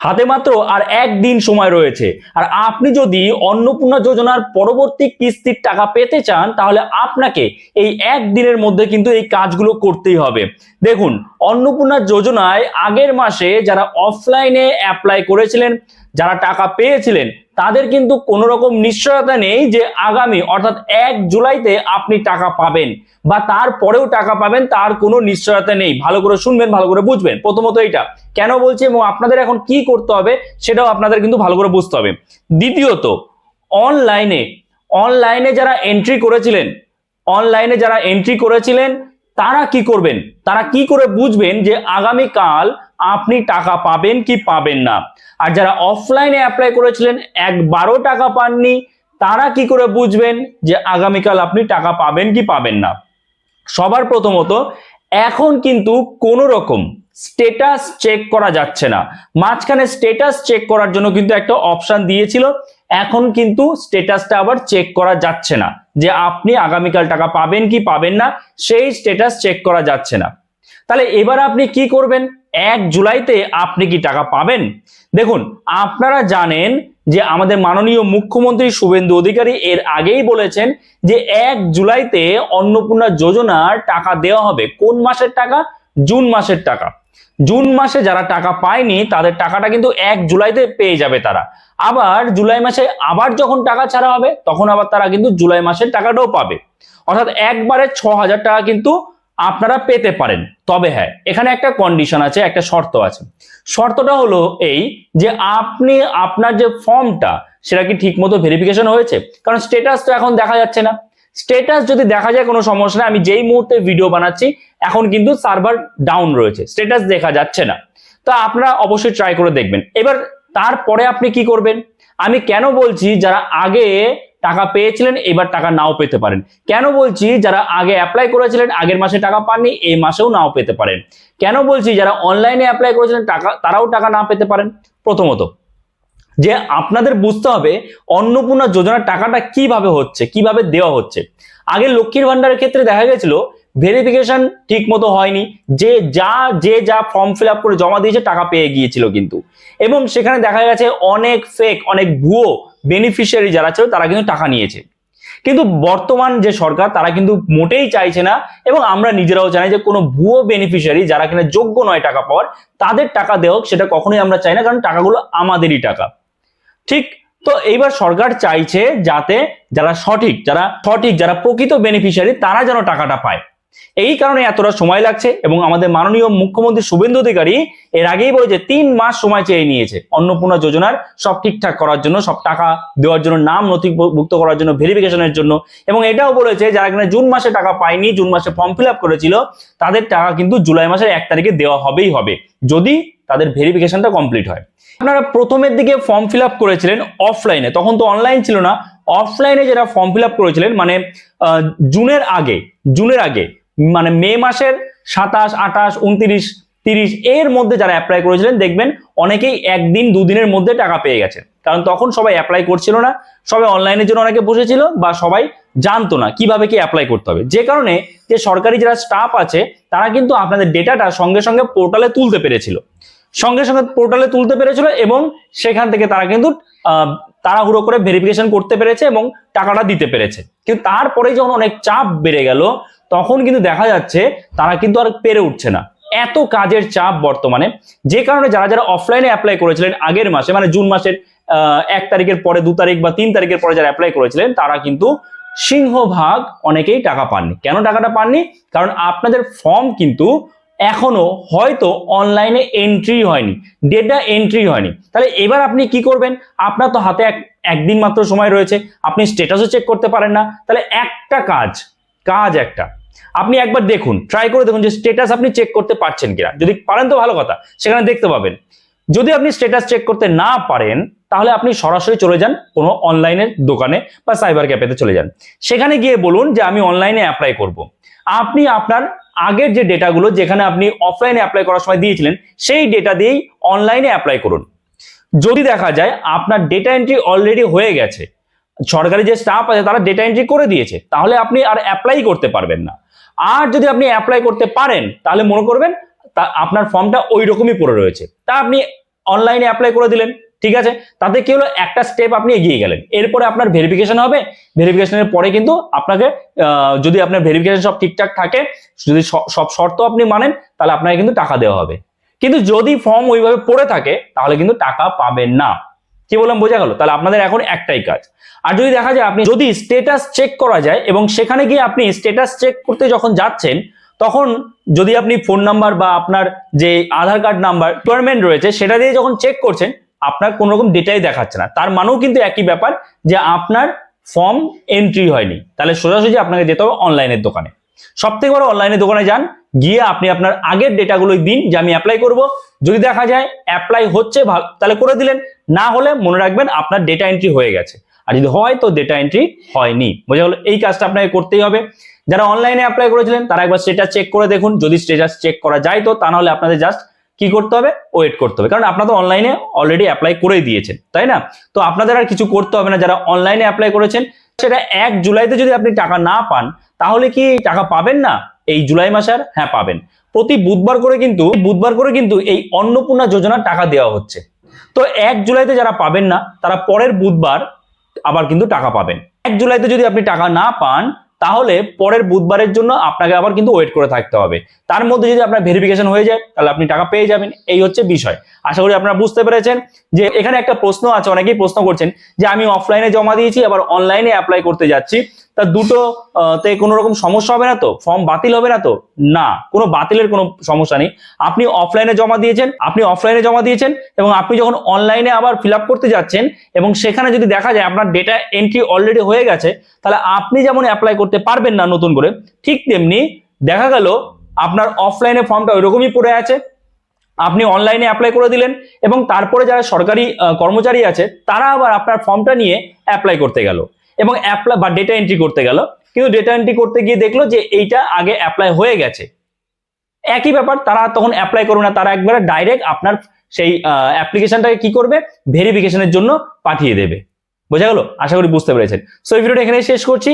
হাতে মাত্র আর একদিন সময় রয়েছে। আর আপনি যদি অন্নপূর্ণা যোজনার পরবর্তী কিস্তির টাকা পেতে চান তাহলে আপনাকে এই একদিনের মধ্যে কিন্তু এই কাজগুলো করতেই হবে। দেখুন, অন্নপূর্ণা যোজনায় আগের মাসে যারা অফলাইনে অ্যাপ্লাই করেছিলেন, যারা টাকা পেয়েছিলেন, তাদের কিন্তু কোনো রকম নিশ্চয়তা নেই যে আগামী অর্থাৎ 1 জুলাইতে আপনি টাকা পাবেন বা তারপরেও টাকা পাবেন, তার কোনো নিশ্চয়তা নেই। ভালো করে শুনবেন, ভালো করে বুঝবেন। প্রথমত এটা কেন বলছি এবং আপনাদের এখন কি করতে হবে সেটাও আপনাদের কিন্তু ভালো করে বুঝতে হবে। দ্বিতীয়ত, অনলাইনে যারা এন্ট্রি করেছিলেন তারা কি করবেন, তারা কি করে বুঝবেন যে আগামীকাল আপনি টাকা পাবেন কি পাবেন না? আর যারা অফলাইনে অ্যাপ্লাই করেছিলেন একবারও টাকা পাননি, তারা কি করে বুঝবেন যে আগামীকাল আপনি টাকা পাবেন কি পাবেন না? সবার প্রথমত, এখন কিন্তু কোনো রকম স্ট্যাটাস চেক করা যাচ্ছে না। মাঝখানে স্ট্যাটাস চেক করার জন্য কিন্তু একটা অপশন দিয়েছিল, এখন কিন্তু স্ট্যাটাসটা আবার চেক করা যাচ্ছে না যে আপনি আগামীকাল টাকা পাবেন কি পাবেন না, সেই স্ট্যাটাস চেক করা যাচ্ছে না। তাহলে এবার আপনি কি করবেন? 1 জুলাইতে আপনি কি টাকা পাবেন? দেখুন, আপনারা জানেন যে আমাদের মাননীয় মুখ্যমন্ত্রী শুভেন্দু অধিকারী এর আগেই বলেছেন যে 1 জুলাইতে অন্নপূর্ণা যোজনার টাকা দেওয়া হবে। কোন মাসের টাকা? জুন মাসের টাকা। জুন মাসে যারা টাকা পায়নি তাদের টাকাটা কিন্তু 1 জুলাইতে পেয়ে যাবে তারা। আবার জুলাই মাসে আবার যখন টাকা ছাড়া হবে তখন আবার তারা কিন্তু জুলাই মাসের টাকাটাও পাবে। অর্থাৎ একবারে 6,000 টাকা কিন্তু আপনারা পেতে পারেন। তবে হ্যাঁ, এখানে একটা কন্ডিশন আছে, একটা শর্ত আছে। শর্তটা হলো এই যে আপনি আপনার যে ফর্মটা সেটা কি ঠিকমতো ভেরিফিকেশন হয়েছে? কারণ স্ট্যাটাস তো এখন দেখা যাচ্ছে না। স্ট্যাটাস যদি দেখা যায় কোনো সমস্যা নেই, আমি যেই মুহূর্তে ভিডিও বানাচ্ছি এখন কিন্তু সার্ভার ডাউন রয়েছে, স্ট্যাটাস দেখা যাচ্ছে না। তো আপনারা অবশ্যই ট্রাই করে দেখবেন। এবার তারপরে আপনি কি করবেন? আমি কেন বলছি যারা আগে টাকা পেয়েছিলেন এবার টাকা নাও পেতে পারেন? কেন বলছি যারা আগে অ্যাপ্লাই করেছিলেন আগের মাসে টাকা পাননি এই মাসেও নাও পেতে পারেন? কেন বলছি যারা অনলাইনে অ্যাপ্লাই করেছিলেন টাকা তারাও টাকা না পেতে পারেন? প্রথমত, যে আপনাদের বুঝতে হবে অন্নপূর্ণা যোজনার টাকাটা কিভাবে হচ্ছে, কিভাবে দেওয়া হচ্ছে। আগে লক্ষ্মীর ভান্ডারের ক্ষেত্রে দেখা গেছিল ভেরিফিকেশন ঠিক মতো হয়নি, যে যা ফর্ম ফিল আপ করে জমা দিয়েছে টাকা পেয়ে গিয়েছিল কিন্তু, এবং সেখানে দেখা গেছে অনেক ফেক, অনেক ভুয়ো বেনিফিশিয়ারি যারা ছিল তারা কিন্তু টাকা নিয়েছে। কিন্তু বর্তমান যে সরকার তারা কিন্তু মোটেই চাইছে না, এবং আমরা নিজেরাও জানি যে কোনো ভুয়ো বেনিফিশিয়ারি যারা কিনা যোগ্য নয় টাকা পাওয়ার তাদের টাকা দেওয়া হোক, সেটা কখনোই আমরা চাই না, কারণ টাকাগুলো আমাদেরই টাকা। ঠিক তো এইবার সরকার চাইছে যাতে যারা সঠিক যারা প্রকৃত বেনিফিশিয়ারি তারা যেন টাকাটা পায়। এই কারণে এতটা সময় লাগছে, এবং আমাদের মাননীয় মুখ্যমন্ত্রী শুভেন্দু অধিকারী এর আগেই বলেছে 3 মাস সময় চেয়ে নিয়েছে অন্নপূর্ণা যোজনার সব ঠিকঠাক করার জন্য, সব টাকা দেওয়ার জন্য, নাম নথিভুক্ত করার জন্য, ভেরিফিকেশনের জন্য। এবং এটাও বলেছে যারা কিনা জুন মাসে টাকা পায়নি, জুন মাসে ফর্ম ফিল আপ করেছিল, তাদের টাকা কিন্তু জুলাই মাসের 1 তারিখে দেওয়া হবেই হবে যদি তাদের ভেরিফিকেশনটা কমপ্লিট হয়। আপনারা প্রথমের দিকে ফর্ম ফিল আপ করেছিলেন অফলাইনে, তখন তো অনলাইন ছিল না। অফলাইনে যারা ফর্ম ফিল আপ করেছিলেন মানে জুনের আগে মানে মে মাসের 27, 28, 29, 30 এর মধ্যে যারা অ্যাপ্লাই করেছিলেন দেখবেন অনেকেই 1 দিন 2 দিনের মধ্যে টাকা পেয়ে গেছে। কারণ তখন সবাই অ্যাপ্লাই করছিল না, সবাই অনলাইনের জন্য অনেকে বসেছিল, বা সবাই জানতো না কিভাবে কি অ্যাপ্লাই করতে হবে। যে কারণে যে সরকারি যারা স্টাফ আছে তারা কিন্তু আপনাদের ডেটাটা সঙ্গে সঙ্গে পোর্টালে তুলতে পেরেছিল, এবং সেখান থেকে তারা কিন্তু তাড়াহুড়ো করে ভেরিফিকেশন করতে পেরেছে এবং টাকাটা দিতে পেরেছে। কিন্তু তারপরে যখন অনেক চাপ বেড়ে গেল তখন কিন্তু দেখা যাচ্ছে তারা কিন্তু আর পেরে উঠছে না, এত কাজের চাপ বর্তমানে। যে কারণে যারা যারা অফলাইনে অ্যাপ্লাই করেছিলেন আগের মাসে মানে জুন মাসের 1 তারিখের পরে, 2 তারিখ বা 3 তারিখের পরে যারা অ্যাপ্লাই করেছিলেন তারা কিন্তু সিংহভাগ অনেকেই টাকা পাননি। কেন টাকাটা পাননি? কারণ আপনাদের ফর্ম কিন্তু এখনো হয়তো অনলাইনে এন্ট্রি হয়নি, ডেটা এন্ট্রি হয়নি। তাহলে এবার আপনি কি করবেন? আপনার তো হাতে একদিন মাত্র সময় রয়েছে, আপনি স্ট্যাটাসও চেক করতে পারেন না। তাহলে একটা কাজ আপনি একবার দেখুন, ট্রাই করে দেখুন যে স্ট্যাটাস আপনি চেক করতে পারছেন কিনা। যদি পারেন তো ভালো কথা, সেখানে দেখতে পাবেন। যদি আপনি স্ট্যাটাস চেক করতে না পারেন তাহলে আপনি সরাসরি চলে যান কোনো অনলাইনের দোকানে বা সাইবার ক্যাফেতে চলে যান, সেখানে গিয়ে বলুন যে আমি অনলাইনে অ্যাপ্লাই করব। আপনি আপনার আগের যে ডেটাগুলো যেখানে আপনি অফলাইনে অ্যাপ্লাই করার সময় দিয়েছিলেন সেই ডেটা দিয়েই অনলাইনে অ্যাপ্লাই করুন। যদি দেখা যায় আপনার ডেটা এন্ট্রি অলরেডি হয়ে গেছে, সরকারি যে স্টাফ আছে তারা ডেটা এন্ট্রি করে দিয়েছে, তাহলে আপনি আর অ্যাপ্লাই করতে পারবেন না। আর যদি আপনি অ্যাপ্লাই করতে পারেন তাহলে মনে করবেন আপনার ফর্মটা ওই রকমই পড়ে রয়েছে, তা আপনি অনলাইনে অ্যাপ্লাই করে দিলেন, ঠিক আছে, তাতে কি হলো, একটা স্টেপ আপনি এগিয়ে গেলেন। এরপরে আপনার ভেরিফিকেশন হবে, ভেরিফিকেশনের পরে কিন্তু আপনাকে যদি আপনার ভেরিফিকেশন সব ঠিকঠাক থাকে, যদি সব শর্ত আপনি মানেন, তাহলে আপনাকে কিন্তু টাকা দেওয়া হবে। কিন্তু যদি ফর্ম ওইভাবে পড়ে থাকে তাহলে কিন্তু টাকা পাবেন না। কি বললাম, বোঝা গেল? তাহলে আপনাদের এখন একটাই কাজ। আর যদি দেখা যায় আপনি যদি স্ট্যাটাস চেক করা যায় এবং সেখানে গিয়ে আপনি স্ট্যাটাস চেক করতে যখন যাচ্ছেন, তখন যদি আপনি ফোন নাম্বার বা আপনার যে আধার কার্ড নাম্বার রিকোয়ারমেন্ট রয়েছে সেটা দিয়ে যখন চেক করছেন, আপনার কোনো রকম ডেটাই দেখাচ্ছে না, তার মানেও কিন্তু একই ব্যাপার যে আপনার ফর্ম এন্ট্রি হয়নি। তাহলে সোজাসুজি আপনাকে যেতে হবে অনলাইনের দোকানে। সব থেকে বড়, অনলাইনের দোকানে যান, গিয়ে আপনি আপনার আগের ডেটাগুলোই দিন যে আমি অ্যাপ্লাই করব। যদি দেখা যায় অ্যাপ্লাই হচ্ছে ভালো, তাহলে করে দিলেন, না হলে মনে রাখবেন আপনার ডেটা এন্ট্রি হয়ে গেছে, আর যদি হয় তো ডেটা এন্ট্রি হয়নি। বোঝা গেল? এই কাজটা আপনাকে করতেই হবে। যারা অনলাইনে অ্যাপ্লাই করেছিলেন তারা একবার স্ট্যাটাস চেক করে দেখুন, যদি স্ট্যাটাস চেক করা যায় তো, তা নাহলে আপনাদের জাস্ট কি করতে হবে, ওয়েট করতে হবে, কারণ আপনারা তো অনলাইনে অলরেডি অ্যাপ্লাই করেই দিয়েছেন, তাই না? তো আপনাদের আর কিছু করতে হবে না যারা অনলাইনে অ্যাপ্লাই করেছেন। সেটা 1 জুলাইতে যদি আপনি টাকা না পান তাহলে কি টাকা পাবেন না এই জুলাই মাসে? আর হ্যাঁ, পাবেন। প্রতি বুধবার করে কিন্তু এই অন্নপূর্ণা যোজনার টাকা দেওয়া হচ্ছে। তো 1 জুলাইতে যারা পাবেন না তারা পরের বুধবার আবার কিন্তু টাকা পাবেন। 1 জুলাইতে যদি আপনি টাকা না পান তাহলে পরের বুধবারের জন্য আপনাকে আবার কিন্তু ওয়েট করে থাকতে হবে। তার মধ্যে যদি আপনার ভেরিফিকেশন হয়ে যায় তাহলে আপনি টাকা পেয়ে যাবেন। এই হচ্ছে বিষয়। আশা করি আপনারা বুঝতে পেরেছেন। যে এখানে একটা প্রশ্ন আছে, অনেকেই প্রশ্ন করছেন যে আমি অফলাইনে জমা দিয়েছি আবার অনলাইনে অ্যাপ্লাই করতে যাচ্ছি, তা দুটো তে কোনো রকম সমস্যা হবে না তো? ফর্ম বাতিল হবে না তো? না, কোনো বাতিলের কোনো সমস্যা নেই। আপনি অফলাইনে জমা দিয়েছেন এবং আপনি যখন অনলাইনে আবার ফিল আপ করতে যাচ্ছেন এবং সেখানে যদি দেখা যায় আপনার ডেটা এন্ট্রি অলরেডি হয়ে গেছে, তাহলে আপনি যেমন অ্যাপ্লাই করতে পারবেন না নতুন করে, ঠিক তেমনি দেখা গেল আপনার অফলাইনে ফর্মটা ওইরকমই পড়ে আছে, আপনি অনলাইনে অ্যাপ্লাই করে দিলেন এবং তারপরে যারা সরকারি কর্মচারী আছে তারা আবার আপনার ফর্মটা নিয়ে অ্যাপ্লাই করতে গেল এবং অ্যাপ্লাই বা ডেটা এন্ট্রি করতে গেল, কিন্তু ডেটা এন্ট্রি করতে গিয়ে দেখলো যে এইটা আগে অ্যাপ্লাই হয়ে গেছে। একই ব্যাপার, তারা তখন অ্যাপ্লাই করবে না, তারা একবারে ডাইরেক্ট আপনার সেই অ্যাপ্লিকেশনটাকে কি করবে, ভেরিফিকেশনের জন্য পাঠিয়ে দেবে। বোঝা গেল? আশা করি বুঝতে পেরেছেন। সো এই ভিডিওটা এখানে শেষ করছি।